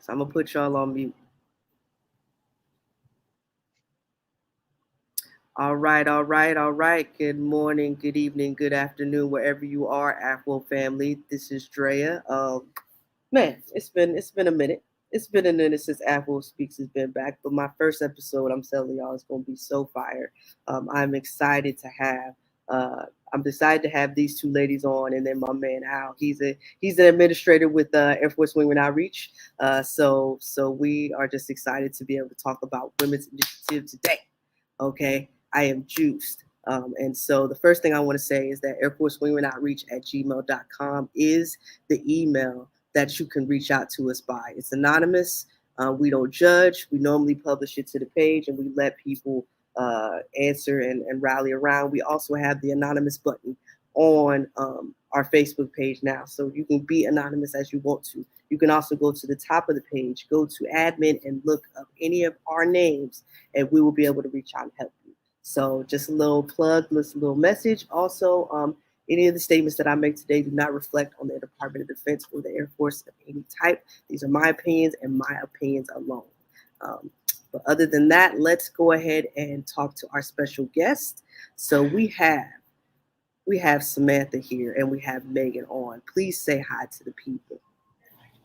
So I'm gonna put y'all on mute. All right. Good morning, good evening, good afternoon, wherever you are, AFWO family. This is Drea. Man, it's been a minute. It's been a minute since AFWO Speaks has been back, but my first episode, I'm telling y'all, is gonna be so fire. I'm excited to have. I'm excited to have these two ladies on, and then my man Al. He's an administrator with Air Force Women Outreach. So we are just excited to be able to talk about women's initiative today. Okay. I am juiced. And so the first thing I want to say is that Air Force Women Outreach at gmail.com is the email that you can reach out to us by. It's anonymous. We don't judge. We normally publish it to the page and we let people answer and rally around. We also have the anonymous button on our Facebook page now. So you can be anonymous as you want to. You can also go to the top of the page, go to admin and look up any of our names and we will be able to reach out and help you. So just a little plug, just a little message. Also, any of the statements that I make today do not reflect on the Department of Defense or the Air Force of any type. These are my opinions and my opinions alone. But other than that, let's go ahead and talk to our special guest. So we have Samantha here and we have Megan on. Please say hi to the people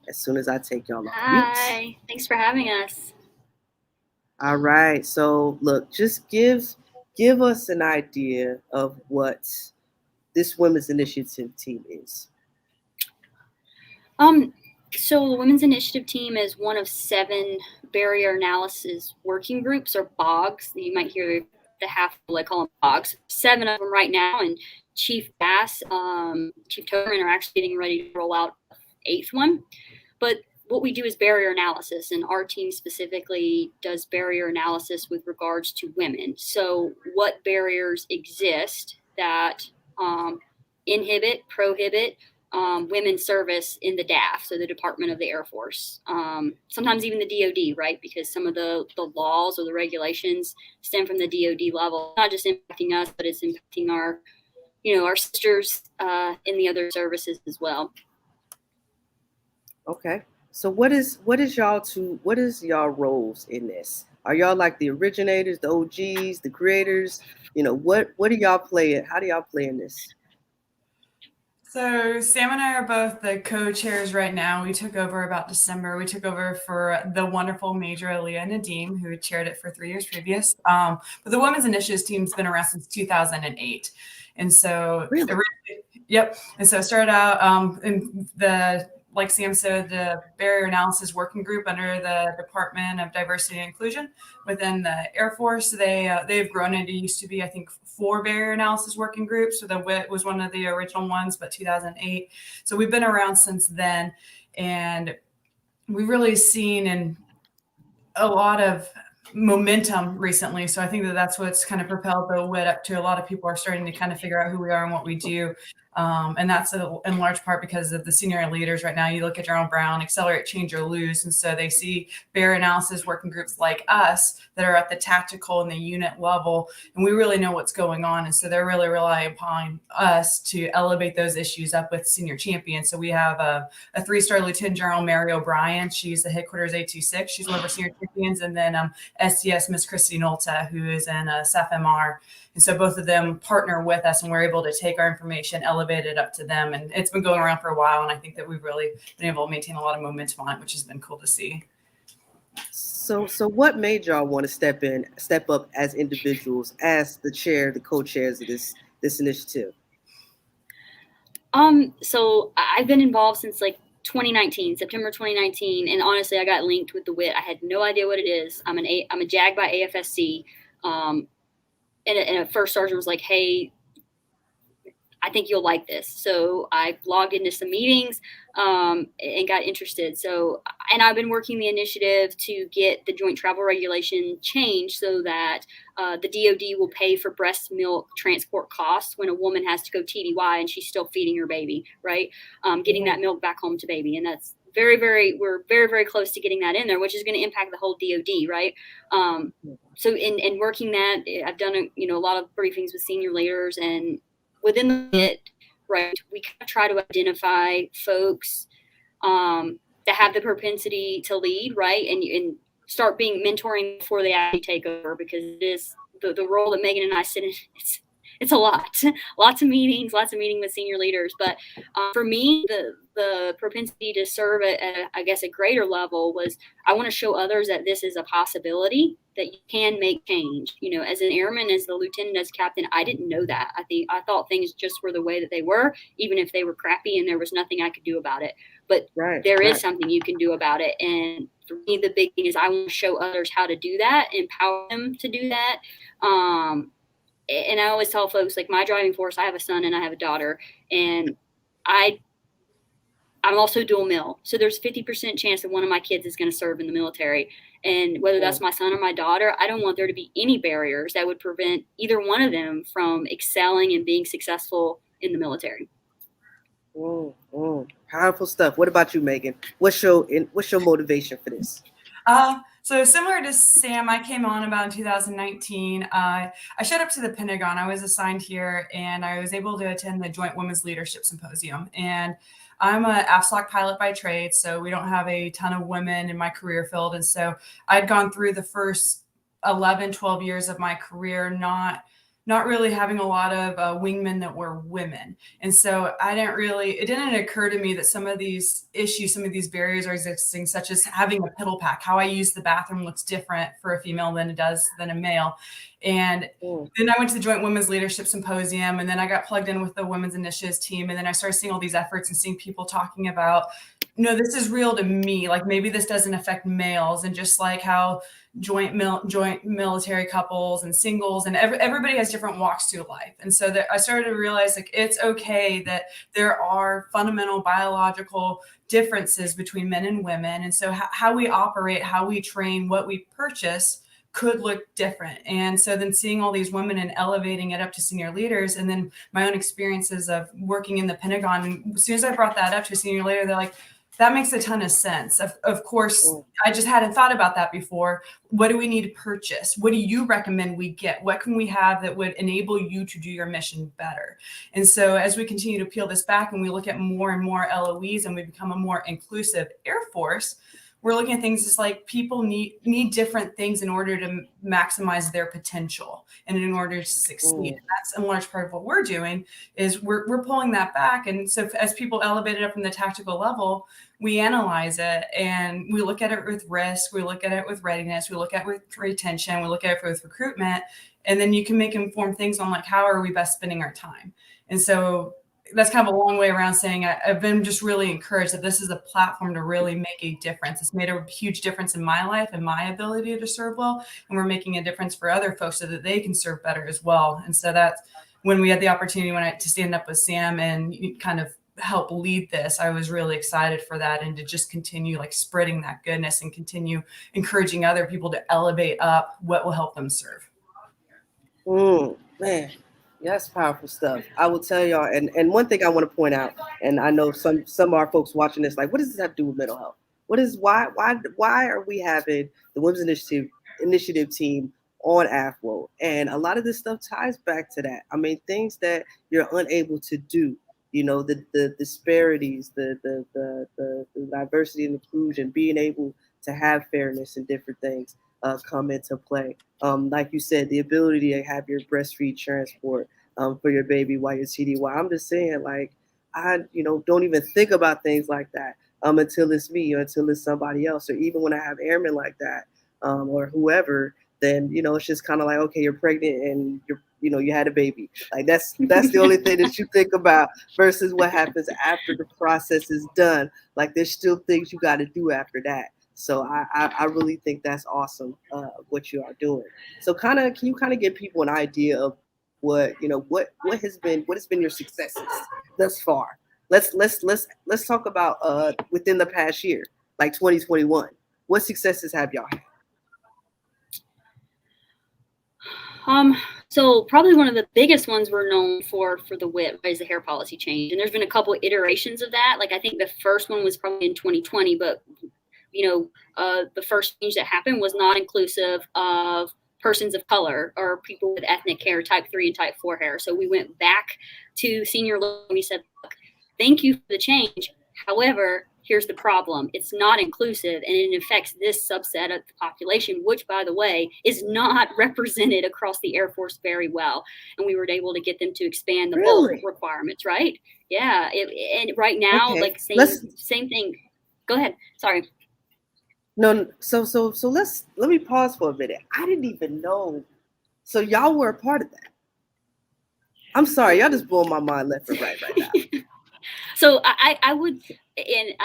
as soon as I take y'all off mute. Hi, thanks for having us. All right. So look, just give us an idea of what this Women's Initiative team is. So the Women's Initiative team is one of 7 barrier analysis working groups, or BOGs. You might hear the half, I call them BOGs. 7 of them right now, and Chief Bass, Chief Toberman are actually getting ready to roll out the 8th one. But what we do is barrier analysis, and our team specifically does barrier analysis with regards to women. So what barriers exist that inhibit, prohibit women's service in the DAF, so the Department of the Air Force. Sometimes even the DoD, right? Because some of the laws or the regulations stem from the DoD level, not just impacting us, but it's impacting our sisters in the other services as well. Okay. So what is y'all roles in this? Are y'all like the originators, the OGs, the creators? What do y'all play? How do y'all play in this? So Sam and I are both the co-chairs right now. We took over about December. We took over for the wonderful Major Aaliyah Nadeem, who had chaired it for 3 years previous. But the Women's Initiatives team's been around since 2008. And so, really? Yep. And so it started out in like Sam said, the Barrier Analysis Working Group under the Department of Diversity and Inclusion within the Air Force. They've grown. It used to be, I think, 4 Barrier Analysis Working Groups. So the WIT was one of the original ones, but 2008. So we've been around since then. And we've really seen a lot of momentum recently. So I think that's what's kind of propelled the WIT up to. A lot of people are starting to kind of figure out who we are and what we do. And that's in large part because of the senior leaders right now. You look at General Brown, accelerate, change, or lose. And so they see barrier analysis working groups like us that are at the tactical and the unit level. And we really know what's going on. And so they're really relying upon us to elevate those issues up with senior champions. So we have a 3-star Lieutenant General Mary O'Brien. She's the headquarters 826. She's one of our senior champions. And then SDS Miss Christy Nolta, who is in SFMR. And so both of them partner with us and we're able to take our information, elevate it up to them. And it's been going around for a while. And I think that we've really been able to maintain a lot of momentum on it, which has been cool to see. So what made y'all want to step up as individuals, as the co-chairs of this initiative? So I've been involved since like 2019, September 2019. And honestly, I got linked with the WIT. I had no idea what it is. I'm a JAG by AFSC. And a first sergeant was like, hey, I think you'll like this. So I logged into some meetings and got interested. And I've been working the initiative to get the joint travel regulation changed so that the DoD will pay for breast milk transport costs when a woman has to go TDY and she's still feeding her baby, right? Getting that milk back home to baby. And that's we're very, very close to getting that in there, which is going to impact the whole DoD, right? So in working that, I've done a lot of briefings with senior leaders, and within it, right, we kind of try to identify folks that have the propensity to lead, right? And start being mentoring before they actually take over, because it is the role that Megan and I sit in. It's a lot, lots of meetings with senior leaders. But for me, the propensity to serve at I guess a greater level was, I want to show others that this is a possibility, that you can make change. You know, as an airman, as the lieutenant, as captain, I didn't know that. I thought things just were the way that they were, even if they were crappy and there was nothing I could do about it. But there is something you can do about it. And for me, the big thing is I want to show others how to do that, empower them to do that. And I always tell folks, like, my driving force, I have a son and I have a daughter, and I'm also dual mil. So there's 50% chance that one of my kids is going to serve in the military. And whether that's my son or my daughter, I don't want there to be any barriers that would prevent either one of them from excelling and being successful in the military. Powerful stuff. What about you, Megan? What's your motivation for this? So similar to Sam, I came on about in 2019. I showed up to the Pentagon. I was assigned here, and I was able to attend the Joint Women's Leadership Symposium. And I'm an AFWO pilot by trade, so we don't have a ton of women in my career field. And so I'd gone through the first 11, 12 years of my career not really having a lot of wingmen that were women. And so it didn't occur to me that some of these issues, some of these barriers are existing, such as having a piddle pack. How I use the bathroom looks different for a female than it does than a male. And then I went to the Joint Women's Leadership Symposium, and then I got plugged in with the Women's Initiatives team. And then I started seeing all these efforts and seeing people talking about, no, this is real to me. Like, maybe this doesn't affect males. And just like how joint military couples and singles and everybody has different walks through life. And so I started to realize, like, it's okay that there are fundamental biological differences between men and women. And so how we operate, how we train, what we purchase could look different. And so then seeing all these women and elevating it up to senior leaders, and then my own experiences of working in the Pentagon. And as soon as I brought that up to a senior leader, they're like, that makes a ton of sense. Of course, I just hadn't thought about that before. What do we need to purchase? What do you recommend we get? What can we have that would enable you to do your mission better? And so as we continue to peel this back and we look at more and more LOEs and we become a more inclusive Air Force, we're looking at things as like people need different things in order to maximize their potential and in order to succeed. And that's a large part of what we're doing is we're pulling that back. And so as people elevate it up from the tactical level, we analyze it and we look at it with risk. We look at it with readiness. We look at it with retention. We look at it with recruitment. And then you can make informed things on, like, how are we best spending our time? And so that's kind of a long way around saying I've been just really encouraged that this is a platform to really make a difference. It's made a huge difference in my life and my ability to serve well. And we're making a difference for other folks so that they can serve better as well. And so that's when we had the opportunity to stand up with Sam and kind of help lead this. I was really excited for that, and to just continue, like, spreading that goodness and continue encouraging other people to elevate up what will help them serve. Man. Yeah, that's powerful stuff. I will tell y'all, and one thing I want to point out, and I know some of our folks watching this, like, what does this have to do with mental health? Why are we having the Women's Initiative team on AFWO? And a lot of this stuff ties back to that. I mean, things that you're unable to do, the disparities, the diversity and inclusion, being able to have fairness and different things come into play. Like you said, the ability to have your breastfeed transport for your baby while you're TDY. I'm just saying, like, I don't even think about things like that until it's me or until it's somebody else, or even when I have airmen like that or whoever, then it's just kind of like, okay, you're pregnant and you had a baby. Like, that's the only thing that you think about versus what happens after the process is done. Like, there's still things you got to do after that. So I really think that's awesome what you are doing. So can you give people an idea of what has been your successes thus far? Let's talk about within the past year, like 2021. What successes have y'all had? So probably one of the biggest ones we're known for the WIT is the hair policy change, and there's been a couple of iterations of that. Like, I think the first one was probably in 2020, but the first change that happened was not inclusive of persons of color or people with ethnic hair, type 3 and type 4 hair. So we went back to senior level and we said, look, thank you for the change. However, here's the problem. It's not inclusive, and it affects this subset of the population, which, by the way, is not represented across the Air Force very well. And we were able to get them to expand the bulk requirements, right? Yeah. And right now, like same thing. Go ahead. Sorry. No, so let me pause for a minute. I didn't even know. So y'all were a part of that. I'm sorry, y'all just blowing my mind left and right now. So I would, and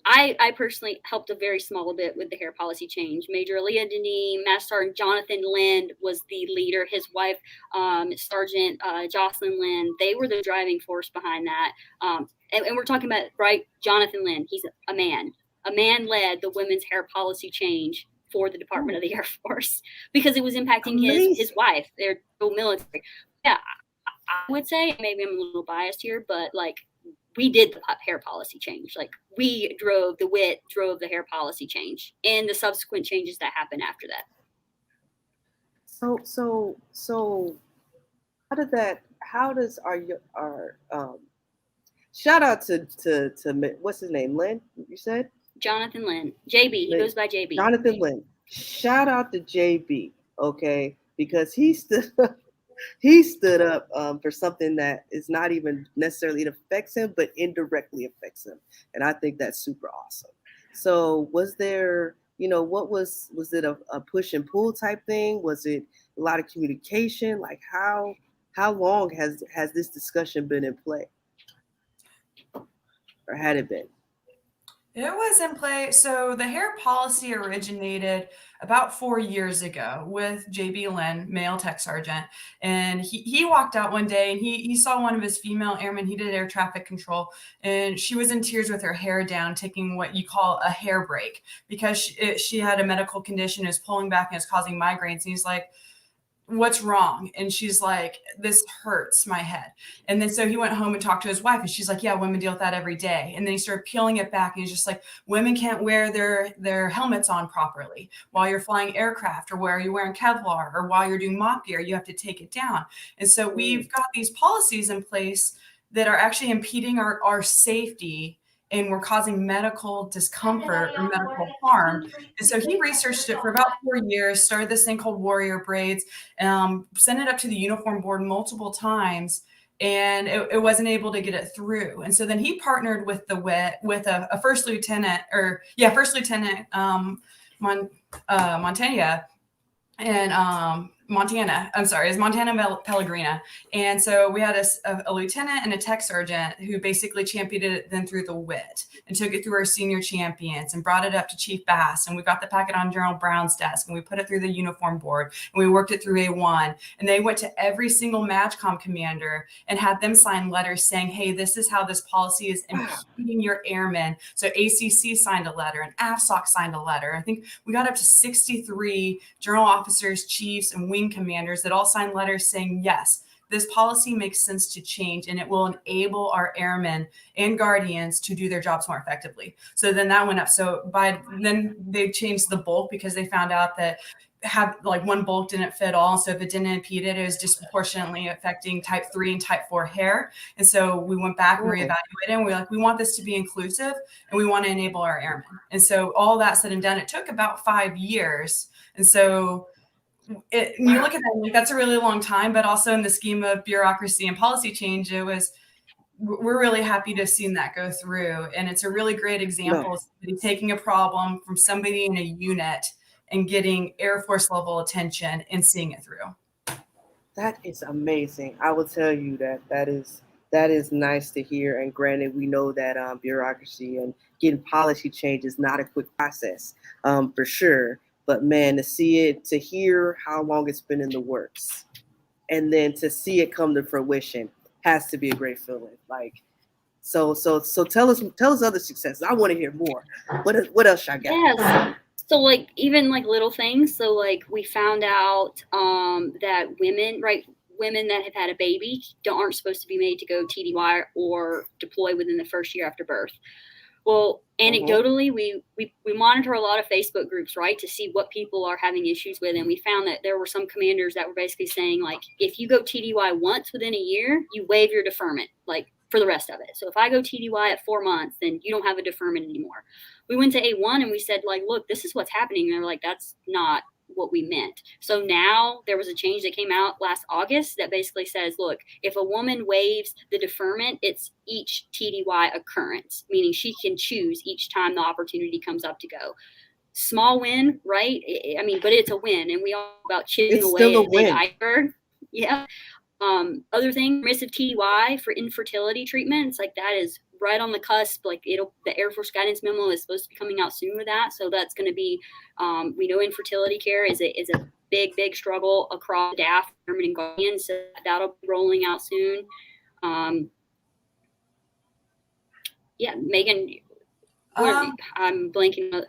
I personally helped a very small bit with the hair policy change. Major Leah Denis, Master Sergeant Jonathan Lind was the leader. His wife, Sergeant Jocelyn Lind, they were the driving force behind that. And we're talking about, right, Jonathan Lind. He's a man. A man led the women's hair policy change for the Department of the Air Force because it was impacting his wife. They're military. Yeah, I would say, maybe I'm a little biased here, but like, we did the hair policy change. Like, we drove the hair policy change and the subsequent changes that happened after that. So how does our shout out to what's his name? Lynn, you said? Jonathan Lind. JB. He goes by JB. Jonathan Lind. Shout out to JB, okay? Because he stood up for something that is not even necessarily, it affects him, but indirectly affects him. And I think that's super awesome. So was there, was it a push and pull type thing? Was it a lot of communication? Like how long has this discussion been in play? Or had it been? It was in play. So the hair policy originated about 4 years ago with JB Lynn, male tech sergeant. And he walked out one day and he saw one of his female airmen. He did air traffic control and she was in tears with her hair down, taking what you call a hair break because she had a medical condition, is pulling back and is causing migraines. And he's like, what's wrong? And she's like, this hurts my head. And then so he went home and talked to his wife and she's like, yeah, women deal with that every day. And then he started peeling it back and he's just like, women can't wear their helmets on properly while you're flying aircraft or while you're wearing Kevlar or while you're doing mop gear, you have to take it down. And so we've got these policies in place that are actually impeding our safety, and we're causing medical discomfort or medical harm. And so he researched it for about 4 years, started this thing called Warrior Braids, sent it up to the uniform board multiple times, and it wasn't able to get it through. And so then he partnered with the WIT with a first lieutenant, Montana, and Montana, I'm sorry, is Montana Pellegrina. And so we had a lieutenant and a tech sergeant who basically championed it then through the WIT and took it through our senior champions and brought it up to Chief Bass. And we got the packet on General Brown's desk and we put it through the uniform board and we worked it through A1. And they went to every single MAJCOM commander and had them sign letters saying, hey, this is how this policy is impeding your airmen. So ACC signed a letter and AFSOC signed a letter. I think we got up to 63 general officers, chiefs, and wing commanders that all signed letters saying, yes, this policy makes sense to change and it will enable our airmen and guardians to do their jobs more effectively. So then that went up. So then they changed the bulk because they found out that one bulk didn't fit all. So if it didn't impede it, it was disproportionately affecting type 3 and type 4 hair. And so we went back and reevaluated and we want this to be inclusive and we want to enable our airmen. And so all that said and done, it took about 5 years. And so you look at that, like, that's a really long time, but also in the scheme of bureaucracy and policy change, we're really happy to have seen that go through. And it's a really great example of taking a problem from somebody in a unit and getting Air Force level attention and seeing it through. That is amazing. I will tell you that is nice to hear. And granted, we know that bureaucracy and getting policy change is not a quick process, for sure. But man, to hear how long it's been in the works and then to see it come to fruition has to be a great feeling. Like, so tell us other successes. I want to hear more. What else y'all got? Yes. So like even like little things. So like we found out that women that have had a baby aren't supposed to be made to go TDY or deploy within the first year after birth. Well, anecdotally, we monitor a lot of Facebook groups, right, to see what people are having issues with. And we found that there were some commanders that were basically saying, like, if you go TDY once within a year, you waive your deferment, like for the rest of it. So if I go TDY at 4 months, then you don't have a deferment anymore. We went to A1 and we said, like, look, this is what's happening. And they were like, that's not what we meant. So now there was a change that came out last August that basically says, look, if a woman waives the deferment, it's each TDY occurrence, meaning she can choose each time the opportunity comes up to go. Small win, right? I mean, but it's a win, and we all about chipping It's away still a at the big win. iceberg. Yeah. Other thing, permissive TDY for infertility treatments, like that is right on the cusp. Like the Air Force guidance memo is supposed to be coming out soon with that. So that's going to be, we know infertility care is a big struggle across DAF, German and Guardian. So that'll be rolling out soon. Yeah, Megan, I'm blanking.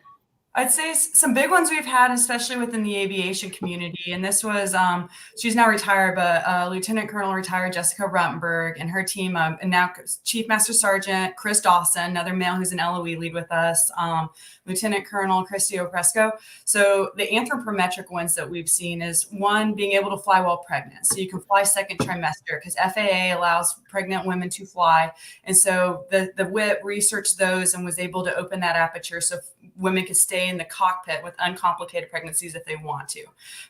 I'd say some big ones we've had, especially within the aviation community. And this was, she's now retired, but Lieutenant Colonel retired Jessica Ruttenberg and her team, and now Chief Master Sergeant Chris Dawson, another male who's an LOE lead with us, Lieutenant Colonel Christy Opresco. So the anthropometric ones that we've seen is one, being able to fly while pregnant. So you can fly second trimester because FAA allows pregnant women to fly. And so the WIP researched those and was able to open that aperture so women can stay in the cockpit with uncomplicated pregnancies if they want to.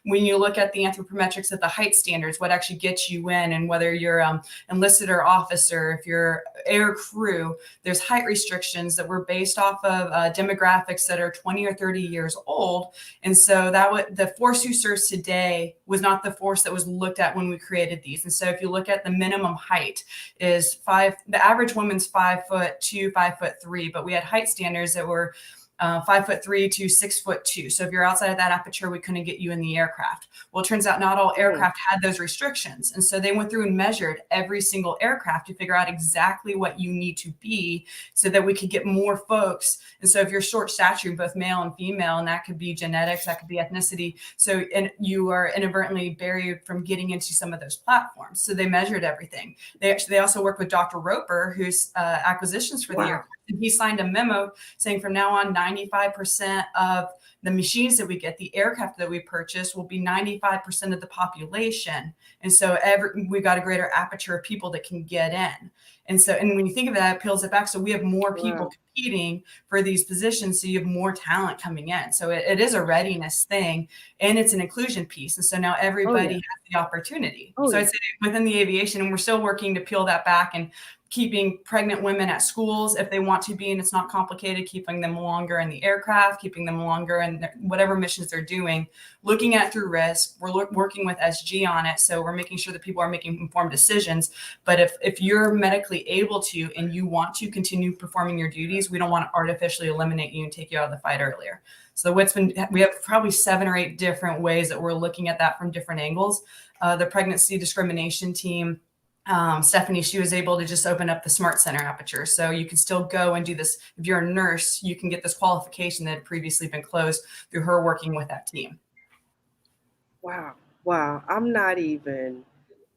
When you look at the anthropometrics of the height standards, what actually gets you in, and whether you're enlisted or officer, if you're air crew, there's height restrictions that were based off of demographics that are 20 or 30 years old. And so the force who serves today was not the force that was looked at when we created these. And so if you look at the minimum height is the average woman's 5'2", 5'3", but we had height standards that were 5'3" to 6'2". So if you're outside of that aperture, we couldn't get you in the aircraft. Well, it turns out not all aircraft had those restrictions. And so they went through and measured every single aircraft to figure out exactly what you need to be so that we could get more folks. And so if you're short stature, both male and female, and that could be genetics, that could be ethnicity. So and you are inadvertently barred from getting into some of those platforms. So they measured everything. They also work with Dr. Roper, who's acquisitions for the aircraft. And he signed a memo saying from now on, 95% of the machines that we get, the aircraft that we purchase, will be 95% of the population. And so we've got a greater aperture of people that can get in. And so, and when you think of that, it peels it back. So we have more people competing for these positions. So you have more talent coming in. So it is a readiness thing, and it's an inclusion piece. And so now everybody has the opportunity. So I'd say within the aviation, and we're still working to peel that back and keeping pregnant women at schools if they want to be, and it's not complicated, keeping them longer in the aircraft, keeping them longer in whatever missions they're doing, looking at through risk. We're working with SG on it. So we're making sure that people are making informed decisions. But if you're medically able to, and you want to continue performing your duties, we don't want to artificially eliminate you and take you out of the fight earlier. So we have probably 7 or 8 different ways that we're looking at that from different angles. The pregnancy discrimination team, Stephanie, she was able to just open up the Smart Center aperture. So you can still go and do this. If you're a nurse, you can get this qualification that had previously been closed through her working with that team. Wow. I'm not even,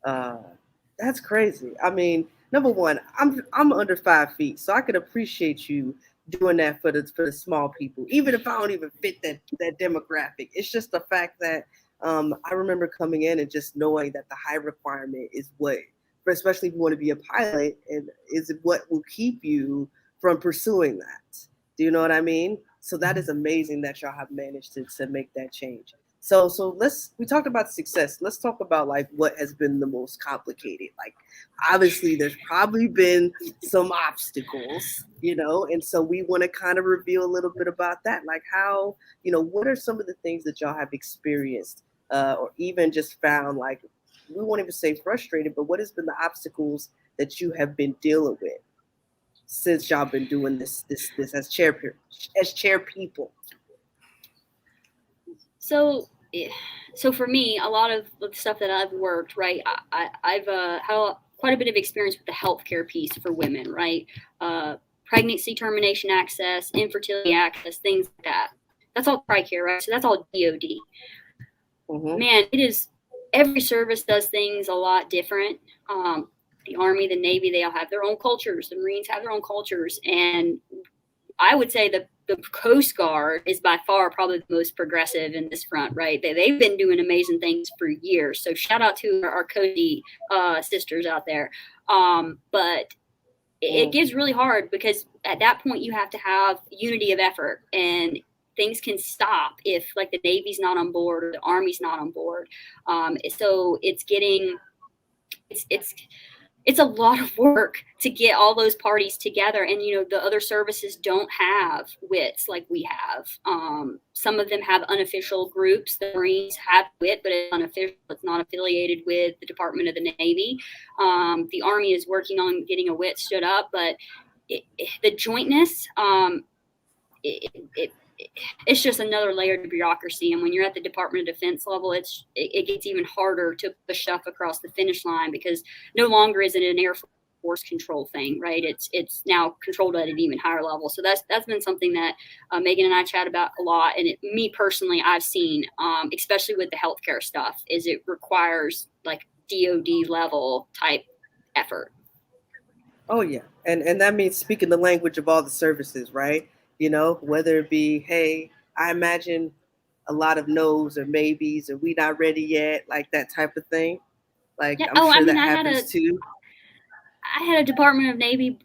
that's crazy. I mean, number one, I'm under 5 feet, so I could appreciate you doing that for the small people, even if I don't even fit that demographic. It's just the fact that I remember coming in and just knowing that the height requirement is what, especially if you want to be a pilot, and is what will keep you from pursuing that. Do you know what I mean? So that is amazing that y'all have managed to make that change. So we talked about success. Let's talk about like what has been the most complicated. Like obviously there's probably been some obstacles, and so we want to kind of reveal a little bit about that. Like how, what are some of the things that y'all have experienced or even just found, like, we won't even say frustrated, but what has been the obstacles that you have been dealing with since y'all been doing this as chair people? So for me, a lot of the stuff that I've worked, right, I've had quite a bit of experience with the healthcare piece for women, right? Pregnancy termination access, infertility access, things like that. That's all TRICARE, right? So that's all DOD. Mm-hmm. Man, it is. Every service does things a lot different. The Army, the Navy, they all have their own cultures. The Marines have their own cultures. And I would say the Coast Guard is by far probably the most progressive in this front, right? They've been doing amazing things for years. So shout out to our Cody sisters out there. But it gets really hard, because at that point you have to have unity of effort, and things can stop if like the Navy's not on board or the Army's not on board. So it's a lot of work to get all those parties together. And, the other services don't have WITs like we have. Some of them have unofficial groups. The Marines have WIT, but it's unofficial. It's not affiliated with the Department of the Navy. The Army is working on getting a WIT stood up, but the jointness, it's just another layer of bureaucracy. And when you're at the Department of Defense level, it gets even harder to push stuff across the finish line, because no longer is it an Air Force control thing, right? It's now controlled at an even higher level. So that's been something that Megan and I chat about a lot. And me personally, I've seen, especially with the healthcare stuff, is it requires like DoD level type effort. Oh yeah, and that means speaking the language of all the services, right? Whether it be, hey, I imagine a lot of no's or maybes, or we not ready yet, like that type of thing. Like, Yeah. I'm sure that happens too. I had a Department of Navy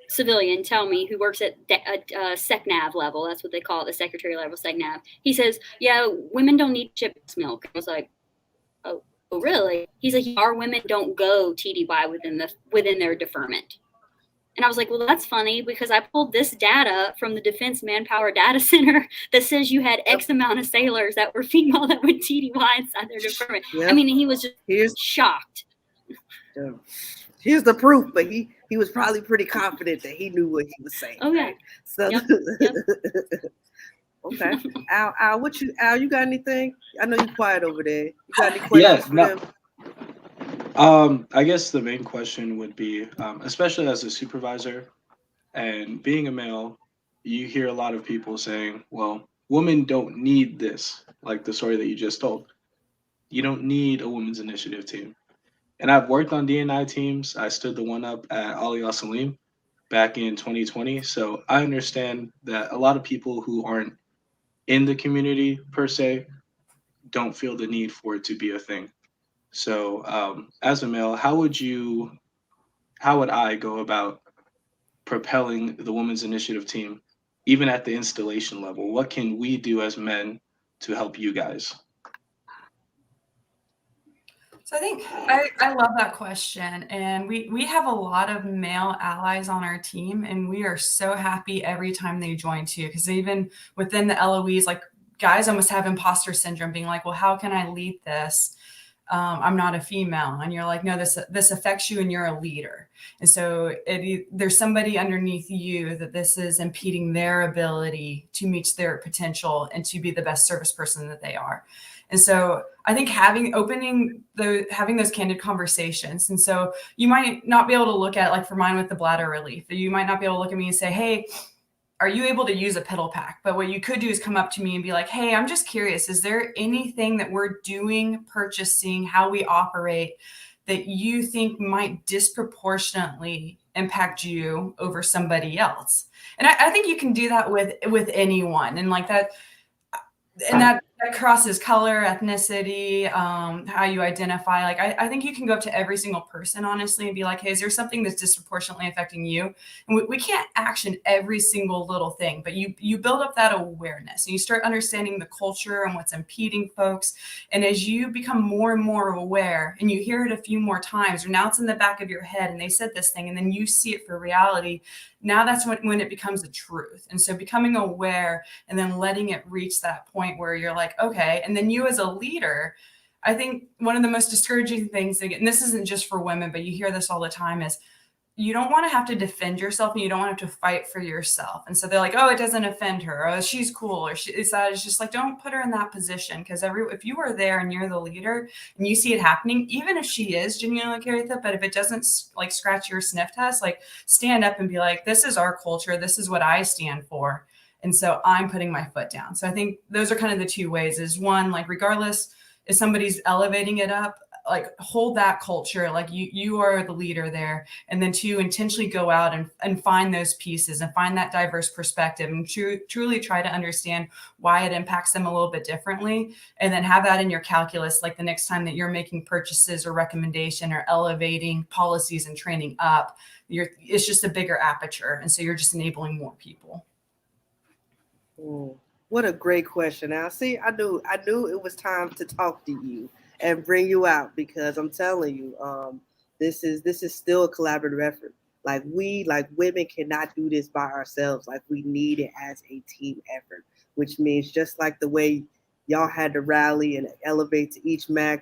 civilian tell me, who works at SecNav level. That's what they call it, the secretary level SecNav. He says, yeah, women don't need ship milk. I was like, oh really? He's like, our women don't go TDY within their deferment. And I was like, well, that's funny, because I pulled this data from the Defense Manpower Data Center that says you had X amount of sailors that were female that went TDY inside their deferment. Yep. I mean, he was just shocked. Here's the proof, but he was probably pretty confident that he knew what he was saying. Oh, yeah. Right? So, yep. Okay. Al, you got anything? I know you're quiet over there. You got any questions for them? I guess the main question would be, especially as a supervisor and being a male, you hear a lot of people saying, well, women don't need this, like the story that you just told. You don't need a women's initiative team. And I've worked on D&I teams. I stood the one up at Ali Al Salim back in 2020. So I understand that a lot of people who aren't in the community per se don't feel the need for it to be a thing. So as a male, how would I go about propelling the Women's Initiative team, even at the installation level? What can we do as men to help you guys? So I think I love that question. And we have a lot of male allies on our team, and we are so happy every time they join too, because even within the LOEs, like guys almost have imposter syndrome, being like, well, how can I lead this? I'm not a female. And you're like, no, this affects you and you're a leader. And so there's somebody underneath you that this is impeding their ability to meet their potential and to be the best service person that they are. And so I think having those candid conversations. And so you might not be able to look at, like for mine with the bladder relief, you might not be able to look at me and say, hey, are you able to use a pedal pack? But what you could do is come up to me and be like, hey, I'm just curious, is there anything that we're doing, purchasing, how we operate, that you think might disproportionately impact you over somebody else? And I think you can do that with anyone. And like that, and that crosses color, ethnicity, how you identify. Like, I think you can go up to every single person, honestly, and be like, hey, is there something that's disproportionately affecting you? And we can't action every single little thing, but you build up that awareness and you start understanding the culture and what's impeding folks. And as you become more and more aware and you hear it a few more times, or now it's in the back of your head and they said this thing, and then you see it for reality, now that's when it becomes a truth. And so becoming aware and then letting it reach that point where you're like, okay. And then you as a leader, I think one of the most discouraging things, and this isn't just for women, but you hear this all the time, is you don't want to have to defend yourself and you don't want to have to fight for yourself. And so they're like, oh, it doesn't offend her. Oh, she's cool. Or it's just like, don't put her in that position. Because if you are there and you're the leader and you see it happening, even if she is genuinely okay with it, but if it doesn't like scratch your sniff test, like stand up and be like, this is our culture. This is what I stand for. And so I'm putting my foot down. So I think those are kind of the two ways. Is one, like regardless if somebody's elevating it up, like hold that culture, like you are the leader there, and then to intentionally go out and find those pieces and find that diverse perspective and truly try to understand why it impacts them a little bit differently, and then have that in your calculus, like the next time that you're making purchases or recommendation or elevating policies and training up, it's just a bigger aperture, and so you're just enabling more people. What a great question. Now, see, I knew it was time to talk to you and bring you out, because I'm telling you, this is still a collaborative effort. Like women cannot do this by ourselves. Like we need it as a team effort, which means just like the way y'all had to rally and elevate to each match,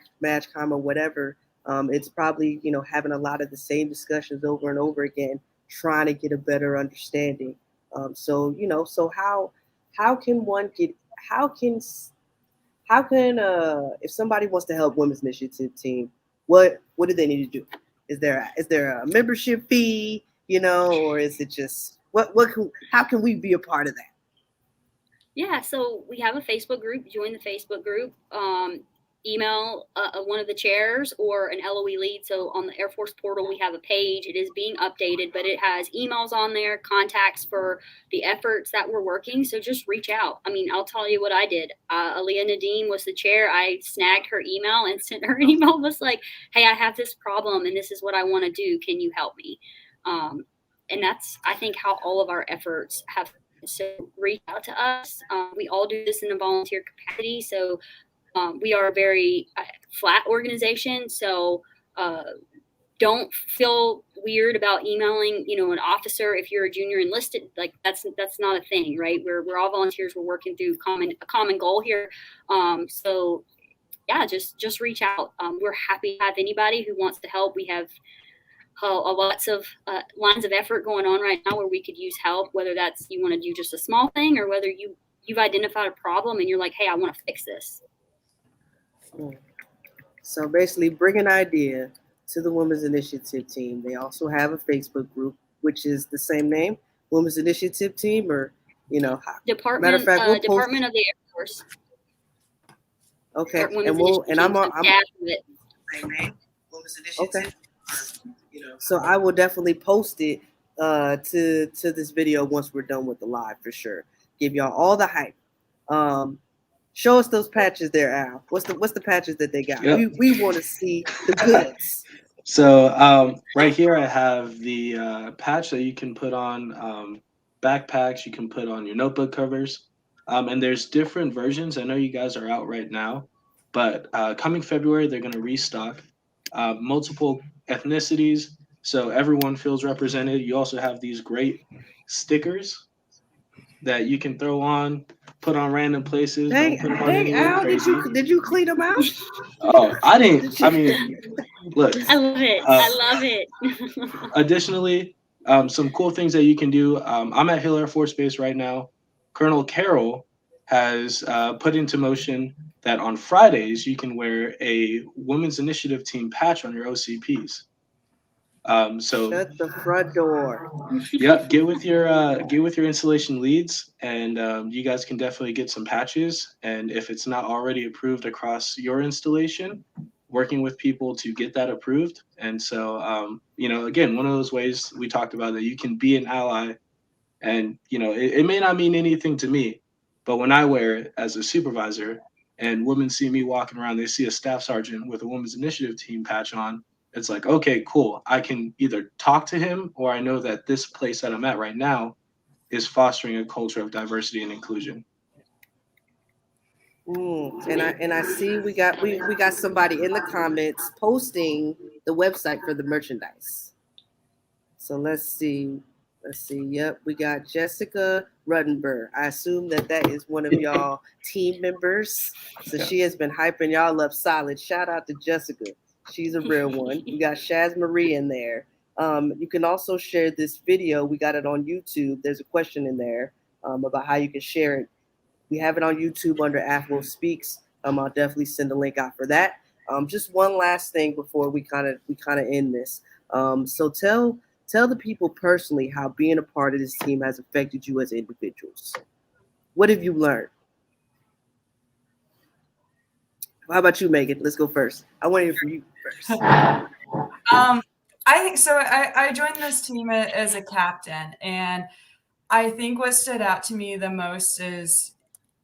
or whatever. It's probably having a lot of the same discussions over and over again, trying to get a better understanding. So how can one get how can if somebody wants to help women's initiative team, what do they need to do? Is there a membership fee, or is it just how can we be a part of that? Yeah, so we have a Facebook group. Join the Facebook group. Email one of the chairs or an LOE lead. So on the Air Force portal, we have a page. It is being updated, but it has emails on there, contacts for the efforts that we're working. So just reach out. I mean, I'll tell you what I did. Aaliyah Nadeem was the chair. I snagged her email and sent her an email. Was like, hey, I have this problem and this is what I want to do. Can you help me? And that's, I think, how all of our efforts have. So reach out to us. We all do this in a volunteer capacity. So we are a very flat organization, so don't feel weird about emailing, an officer if you're a junior enlisted. Like that's not a thing, right? We're all volunteers. We're working through a common goal here. So yeah, just reach out. We're happy to have anybody who wants to help. We have lots of lines of effort going on right now where we could use help. Whether that's you want to do just a small thing, or whether you've identified a problem and you're like, hey, I want to fix this. So basically, bring an idea to the Women's Initiative Team. They also have a Facebook group, which is the same name, Women's Initiative Team, or Department. Matter of fact, Department of the Air Force. Okay, and I'm same name, Women's Initiative. Okay. So I will definitely post it to this video once we're done with the live for sure. Give y'all all the hype. Show us those patches there, Al. What's the patches that they got? Yep. We want to see the goods. So right here I have the patch that you can put on backpacks. You can put on your notebook covers, and there's different versions. I know you guys are out right now, but coming February they're going to restock multiple ethnicities, so everyone feels represented. You also have these great stickers that you can throw on, put on random places. Don't put them on Al, crazy. Did you clean them out? Oh, I didn't. I mean, look. I love it. I love it. Additionally, some cool things that you can do. I'm at Hill Air Force Base right now. Colonel Carroll has put into motion that on Fridays you can wear a Women's Initiative Team patch on your OCPs. So shut the front door. Yep, get with your installation leads, and you guys can definitely get some patches. And if it's not already approved across your installation, working with people to get that approved. And so, again, one of those ways we talked about that you can be an ally. And it may not mean anything to me, but when I wear it as a supervisor, and women see me walking around, they see a staff sergeant with a Women's Initiative Team patch on. It's like, okay, cool. I can either talk to him, or I know that this place that I'm at right now is fostering a culture of diversity and inclusion. And I see we got somebody in the comments posting the website for the merchandise. So let's see. Yep, we got Jessica Ruddenberg. I assume that is one of y'all team members. So she has been hyping y'all up solid. Shout out to Jessica. She's a real one. We got Shaz Marie in there. You can also share this video. We got it on YouTube. There's a question in there about how you can share it. We have it on YouTube under AFWO Speaks. I'll definitely send a link out for that. Just one last thing before we kind of end this. So tell the people personally how being a part of this team has affected you as individuals. What have you learned? How about you, Megan? Let's go first. I want to hear from you. first. I think so. I joined this team as a captain, and I think what stood out to me the most is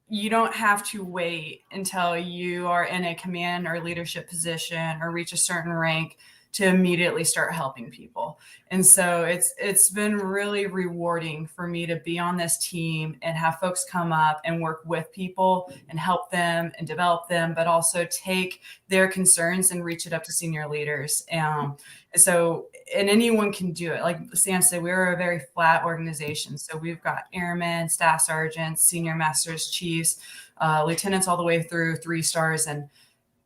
you don't have to wait until you are in a command or leadership position or reach a certain rank to immediately start helping people. And so it's been really rewarding for me to be on this team and have folks come up and work with people and help them and develop them, but also take their concerns and reach it up to senior leaders. And anyone can do it. Like Sam said, we're a very flat organization. So we've got airmen, staff sergeants, senior masters, chiefs, lieutenants, all the way through 3 stars. And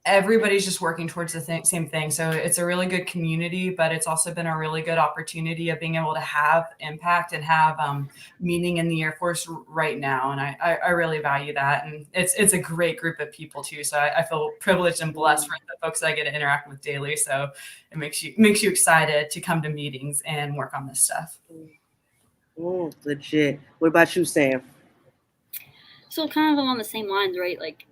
everybody's just working towards the same thing. So it's a really good community, but it's also been a really good opportunity of being able to have impact and have meaning in the Air Force right now. And I really value that. And it's a great group of people too. So I feel privileged and blessed for the folks that I get to interact with daily. So it makes you excited to come to meetings and work on this stuff. Legit. What about you, Sam? So kind of along the same lines, right? Like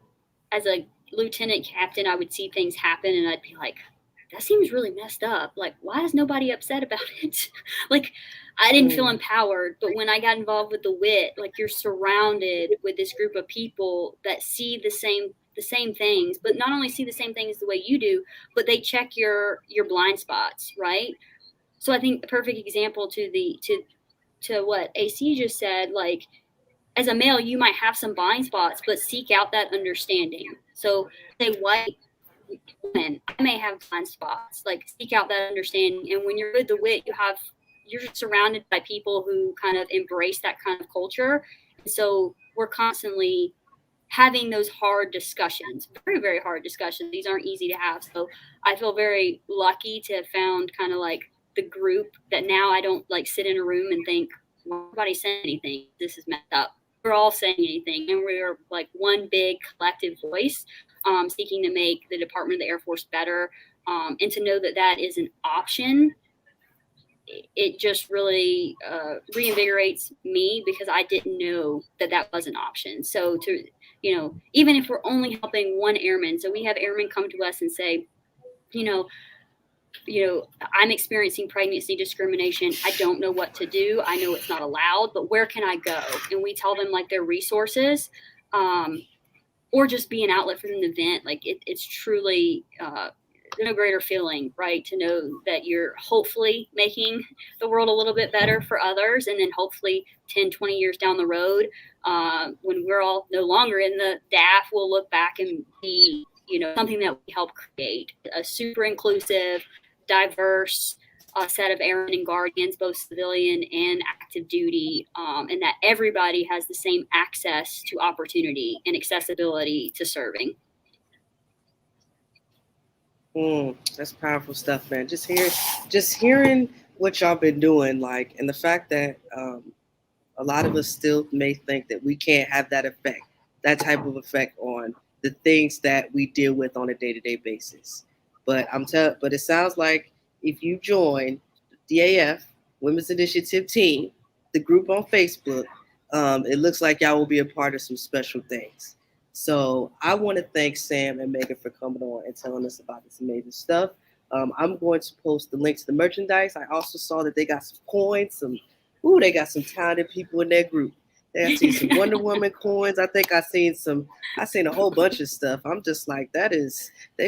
as a lieutenant captain, I would see things happen and I'd be like, that seems really messed up. Like, why is nobody upset about it? Like, I didn't feel empowered. But when I got involved with the WIT, like you're surrounded with this group of people that see the same things, but not only see the same things the way you do, but they check your blind spots, right? So I think a perfect example to what AC just said, like as a male, you might have some blind spots, but seek out that understanding. So say white woman, I may have blind spots, like seek out that understanding. And when you're with the WIT, you're surrounded by people who kind of embrace that kind of culture. So we're constantly having those hard discussions, very, very hard discussions. These aren't easy to have. So I feel very lucky to have found kind of like the group that now I don't like sit in a room and think, well, nobody's saying anything. This is messed up. We're all saying anything, and we're like one big collective voice seeking to make the Department of the Air Force better, and to know that that is an option. It just really reinvigorates me because I didn't know that was an option. So to, even if we're only helping one airman, so we have airmen come to us and say, I'm experiencing pregnancy discrimination. I don't know what to do. I know it's not allowed, but where can I go? And we tell them like their resources, or just be an outlet for them to vent. Like it's truly no greater feeling, right? To know that you're hopefully making the world a little bit better for others. And then hopefully 10, 20 years down the road, when we're all no longer in the DAF, we'll look back and be, something that we help create, a super inclusive, diverse set of airmen and guardians, both civilian and active duty, and that everybody has the same access to opportunity and accessibility to serving. That's powerful stuff, man. Just hearing what y'all been doing, like, and the fact that a lot of us still may think that we can't have that type of effect on the things that we deal with on a day-to-day basis. But but it sounds like if you join DAF Women's Initiative Team, the group on Facebook, it looks like y'all will be a part of some special things. So I want to thank Sam and Megan for coming on and telling us about this amazing stuff. I'm going to post the links to the merchandise. I also saw that they got some coins. They got some talented people in their group. I seen some Wonder Woman coins. I think I seen a whole bunch of stuff. I'm just like, they're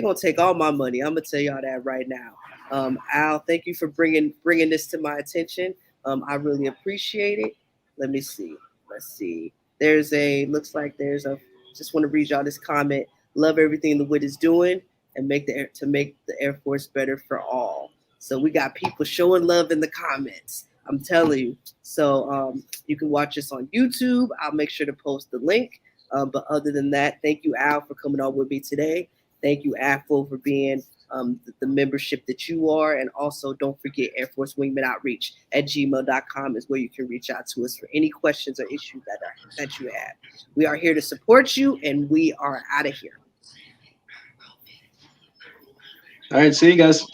gonna take all my money. I'm gonna tell y'all that right now. Al, thank you for bringing this to my attention. I really appreciate it. Let me see. Let's see. Looks like just want to read y'all this comment. Love everything the WIT is doing and make the Air Force better for all. So we got people showing love in the comments. I'm telling you. So you can watch us on YouTube. I'll make sure to post the link. But other than that, thank you, Al, for coming on with me today. Thank you, AFWO, for being the membership that you are. And also, don't forget Air Force Wingman Outreach at gmail.com is where you can reach out to us for any questions or issues that you have. We are here to support you, and we are out of here. All right, see you guys.